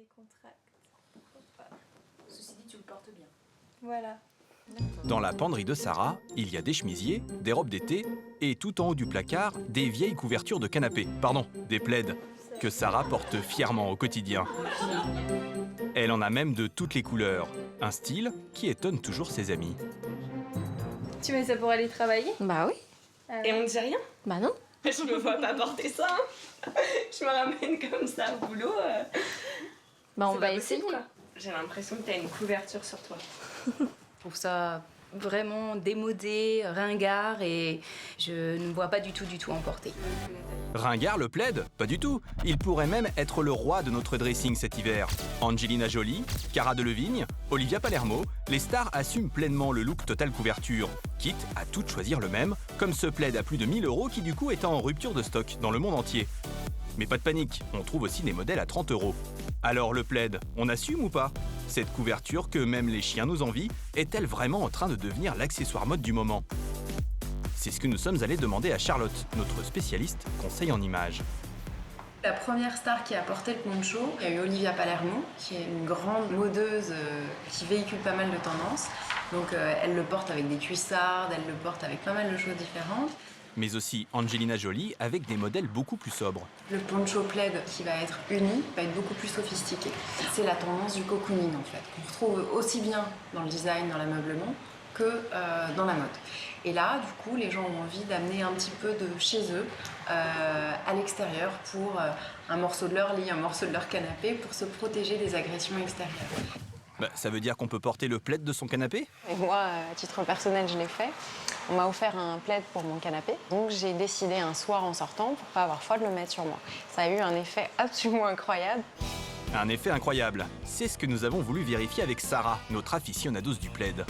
décontracte. Ceci dit, tu le portes bien. Voilà. Dans la penderie de Sarah, il y a des chemisiers, des robes d'été et tout en haut du placard, des vieilles couvertures de canapé, pardon, des plaids, que Sarah porte fièrement au quotidien. Elle en a même de toutes les couleurs, un style qui étonne toujours ses amis. Tu mets ça pour aller travailler? Bah oui. Et on ne dit rien? Bah non. Je me vois pas porter ça. Hein. Je me ramène comme ça au boulot. Bah on C'est va pas essayer. possible, quoi. J'ai l'impression que t'as une couverture sur toi. Je trouve ça vraiment démodé, ringard et je ne me vois pas du tout en porter. Ringard le plaid? Pas du tout. Il pourrait même être le roi de notre dressing cet hiver. Angelina Jolie, Cara Delevingne, Olivia Palermo, les stars assument pleinement le look total couverture, quitte à toutes choisir le même, comme ce plaid à plus de 1000 € qui du coup est en rupture de stock dans le monde entier. Mais pas de panique, on trouve aussi des modèles à 30 €. Alors le plaid, on assume ou pas? Cette couverture que même les chiens nous envient, est-elle vraiment en train de devenir l'accessoire mode du moment? C'est ce que nous sommes allés demander à Charlotte, notre spécialiste conseil en images. La première star qui a porté le poncho, il y a eu Olivia Palermo, qui est une grande modeuse qui véhicule pas mal de tendances. Donc elle le porte avec des cuissardes, elle le porte avec pas mal de choses différentes. Mais aussi Angelina Jolie avec des modèles beaucoup plus sobres. Le poncho plaid qui va être uni va être beaucoup plus sophistiqué. C'est la tendance du cocooning en fait, qu'on retrouve aussi bien dans le design, dans l'ameublement, que dans la mode. Et là, du coup, les gens ont envie d'amener un petit peu de chez eux à l'extérieur pour un morceau de leur lit, un morceau de leur canapé, pour se protéger des agressions extérieures. Bah, ça veut dire qu'on peut porter le plaid de son canapé? Et moi, à titre personnel, je l'ai fait. On m'a offert un plaid pour mon canapé. Donc j'ai décidé un soir en sortant, pour pas avoir froid, de le mettre sur moi. Ça a eu un effet absolument incroyable. Un effet incroyable. C'est ce que nous avons voulu vérifier avec Sarah, notre aficionados du plaid.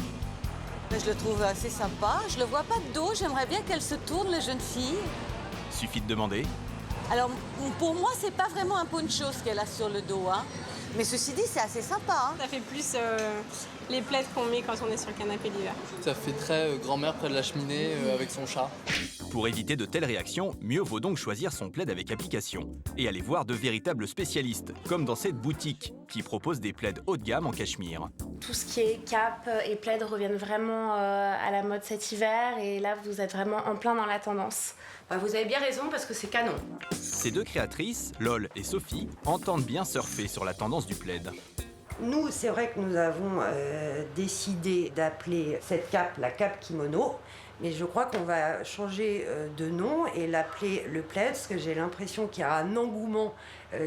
Je le trouve assez sympa. Je le vois pas de dos. J'aimerais bien qu'elle se tourne, la jeune fille. Suffit de demander. Alors, pour moi, c'est pas vraiment un poncho ce qu'elle a sur le dos, hein. Mais ceci dit, c'est assez sympa, hein. Ça fait plus les plaids qu'on met quand on est sur le canapé l'hiver. Ça fait très grand-mère près de la cheminée avec son chat. Pour éviter de telles réactions, mieux vaut donc choisir son plaid avec application et aller voir de véritables spécialistes, comme dans cette boutique qui propose des plaids haut de gamme en cachemire. Tout ce qui est cap et plaid reviennent vraiment à la mode cet hiver et là vous êtes vraiment en plein dans la tendance. Vous avez bien raison parce que c'est canon. Ces deux créatrices, Lol et Sophie, entendent bien surfer sur la tendance du plaid. Nous, c'est vrai que nous avons décidé d'appeler cette cape la cape kimono, mais je crois qu'on va changer de nom et l'appeler le plaid, parce que j'ai l'impression qu'il y a un engouement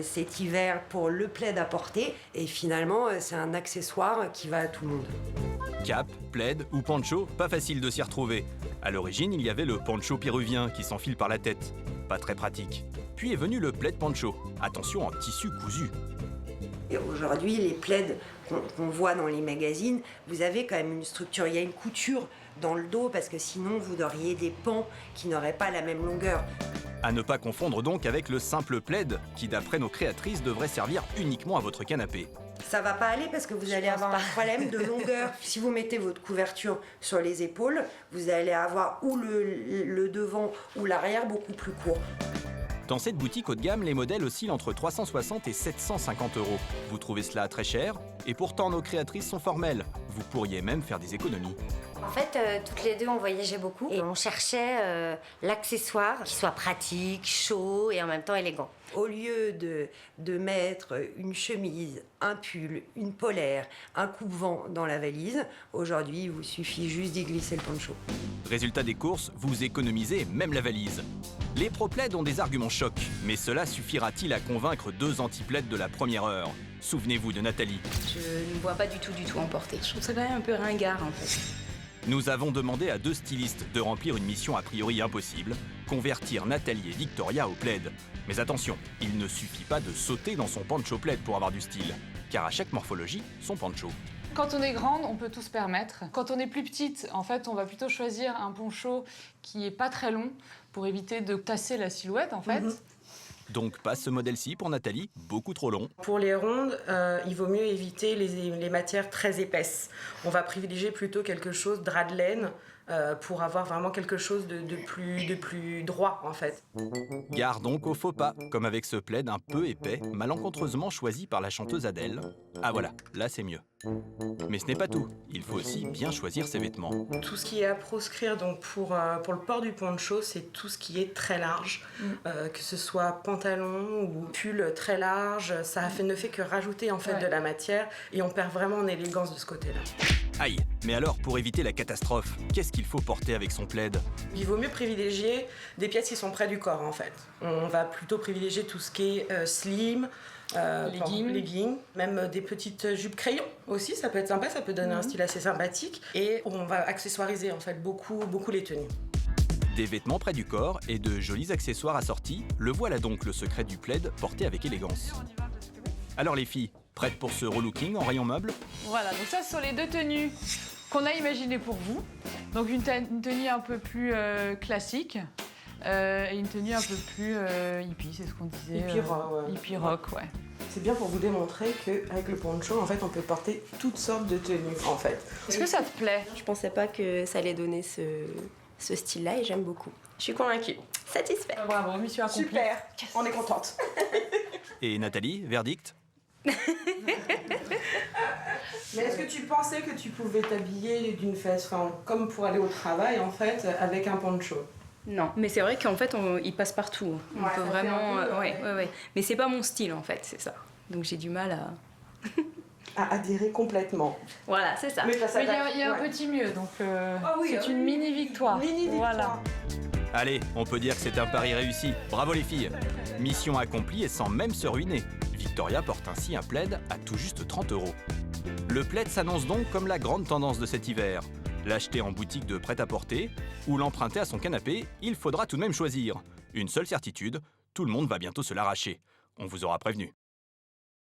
cet hiver pour le plaid à porter, et finalement, c'est un accessoire qui va à tout le monde. Cap, plaid ou poncho, pas facile de s'y retrouver. À l'origine, il y avait le poncho péruvien qui s'enfile par la tête. Pas très pratique. Puis est venu le plaid poncho. Attention en tissu cousu. Et aujourd'hui, les plaids qu'on voit dans les magazines, vous avez quand même une structure, il y a une couture dans le dos parce que sinon vous auriez des pans qui n'auraient pas la même longueur. À ne pas confondre donc avec le simple plaid qui, d'après nos créatrices, devrait servir uniquement à votre canapé. Ça va pas aller parce que vous allez avoir un problème de longueur. Si vous mettez votre couverture sur les épaules, vous allez avoir ou le devant ou l'arrière beaucoup plus court. Dans cette boutique haut de gamme, les modèles oscillent entre 360 et 750 €. Vous trouvez cela très cher? Et pourtant, nos créatrices sont formelles. Vous pourriez même faire des économies. En fait, toutes les deux, on voyageait beaucoup et on cherchait l'accessoire qui soit pratique, chaud et en même temps élégant. Au lieu de mettre une chemise, un pull, une polaire, un coupe-vent dans la valise, aujourd'hui, il vous suffit juste d'y glisser le poncho. Résultat des courses, vous économisez même la valise. Les pro-plaids ont des arguments chocs, mais cela suffira-t-il à convaincre deux anti-plaids de la première heure? Souvenez-vous de Nathalie. Je ne me vois pas du tout en porter. Je trouve ça quand même un peu ringard en fait. Nous avons demandé à deux stylistes de remplir une mission a priori impossible, convertir Nathalie et Victoria au plaid. Mais attention, il ne suffit pas de sauter dans son poncho plaid pour avoir du style, car à chaque morphologie, son poncho. Quand on est grande, on peut tout se permettre. Quand on est plus petite, en fait, on va plutôt choisir un poncho qui est pas très long pour éviter de tasser la silhouette, en fait. Donc pas ce modèle-ci pour Nathalie, beaucoup trop long. Pour les rondes, il vaut mieux éviter les matières très épaisses. On va privilégier plutôt quelque chose drap de laine, pour avoir vraiment quelque chose de plus droit en fait. Gare donc au faux pas, comme avec ce plaid un peu épais, malencontreusement choisi par la chanteuse Adèle. Ah voilà, là c'est mieux. Mais ce n'est pas tout, il faut aussi bien choisir ses vêtements. Tout ce qui est à proscrire donc pour le port du poncho, c'est tout ce qui est très large, que ce soit pantalon ou pull très large, ça ne fait que rajouter en fait de la matière et on perd vraiment en élégance de ce côté-là. Aïe, mais alors pour éviter la catastrophe, qu'est-ce qu'il faut porter avec son plaid? Il vaut mieux privilégier des pièces qui sont près du corps en fait. On va plutôt privilégier tout ce qui est slim, leggings, même des petites jupes crayons aussi, ça peut être sympa, ça peut donner un style assez sympathique. Et on va accessoiriser en fait beaucoup les tenues. Des vêtements près du corps et de jolis accessoires assortis, le voilà donc le secret du plaid porté avec élégance. Alors les filles, prêtes pour ce relooking en rayon meuble? Voilà, donc ça ce sont les 2 tenues qu'on a imaginées pour vous. Donc une tenue un peu plus classique et une tenue un peu plus hippie, c'est ce qu'on disait. Hippie rock, ouais. C'est bien pour vous démontrer qu'avec le poncho, en fait, on peut porter toutes sortes de tenues, en fait. Est-ce que ça te plaît? Je pensais pas que ça allait donner ce style-là et j'aime beaucoup. Je suis convaincue. Satisfaite. Bravo, mission accomplie. Super, on est contente. Et Nathalie, verdict? Mais est-ce que tu pensais que tu pouvais t'habiller d'une façon comme pour aller au travail, en fait, avec un poncho? Non, mais c'est vrai qu'en fait, il passe partout. On peut vraiment... ouais. Mais c'est pas mon style, en fait, c'est ça. Donc j'ai du mal à adhérer complètement. Voilà, c'est ça. Mais il y a un petit mieux, donc c'est une mini-victoire. Voilà. Allez, on peut dire que c'est un pari réussi. Bravo les filles. Mission accomplie et sans même se ruiner. Victoria porte ainsi un plaid à tout juste 30 €. Le plaid s'annonce donc comme la grande tendance de cet hiver. L'acheter en boutique de prêt-à-porter ou l'emprunter à son canapé, il faudra tout de même choisir. Une seule certitude, tout le monde va bientôt se l'arracher. On vous aura prévenu.